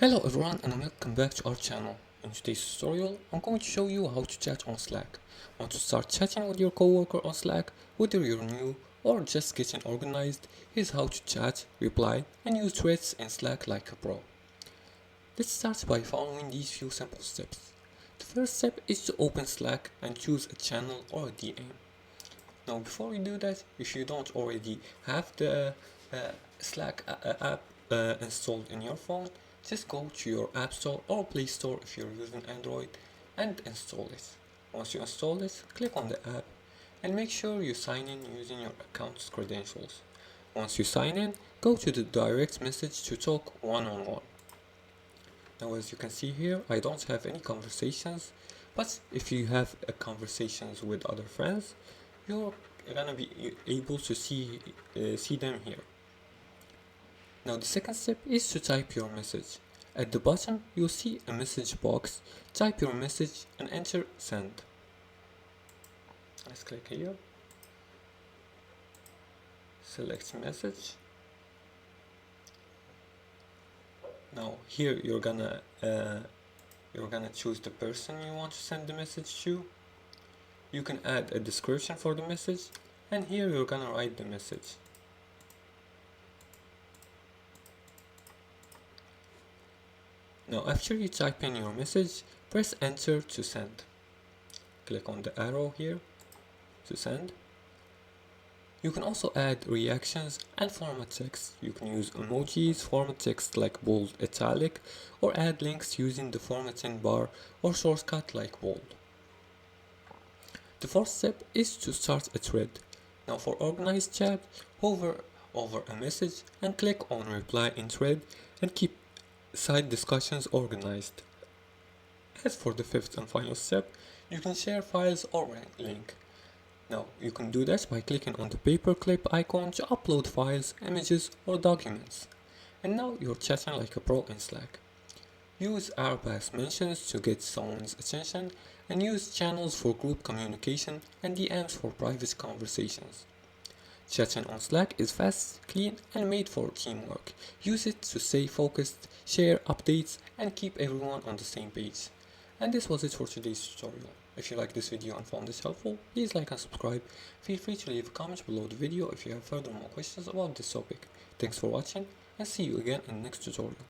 Hello everyone and welcome back to our channel. In today's tutorial, I'm going to show you how to chat on Slack. Want to start chatting with your coworker on Slack, whether you're new or just getting organized, here's how to chat, reply, and use threads in Slack like a pro. Let's start by following these few simple steps. The first step is to open Slack and choose a channel or a DM. Now before you do that, if you don't already have the Slack app installed in your phone, just go to your App Store or Play Store if you're using Android and install it. Once you install it, click on the app and make sure you sign in using your account's credentials. Once you sign in, go to the direct message to talk one-on-one. Now as you can see here, I don't have any conversations, but if you have conversations with other friends, you're gonna be able to see them here. Now the second step is to type your message. At the bottom you'll see a message box. Type your message and enter send. Let's click here. Select message. Now here you're gonna choose the person you want to send the message to. You can add a description for the message, and here you're gonna write the message. Now after you type in your message, press enter to send. Click on the arrow here to send. You can also add reactions and format text. You can use emojis, format text like bold, italic, or add links using the formatting bar or shortcut like bold. The fourth step is to start a thread. Now for organized chat, hover over a message and click on reply in thread and keep side discussions organized. As for the fifth and final step, you can share files or link. Now you can do that by clicking on the paperclip icon to upload files, images or documents. And now you're chatting like a pro in Slack. Use RBAS mentions to get someone's attention and use channels for group communication and DMs for private conversations. Chatting on Slack is fast, clean and made for teamwork. Use it to stay focused, share updates and keep everyone on the same page. And this was it for today's tutorial. If you like this video and found this helpful, please like and subscribe. Feel free to leave a comment below the video if you have further more questions about this topic. Thanks for watching and see you again in the next tutorial.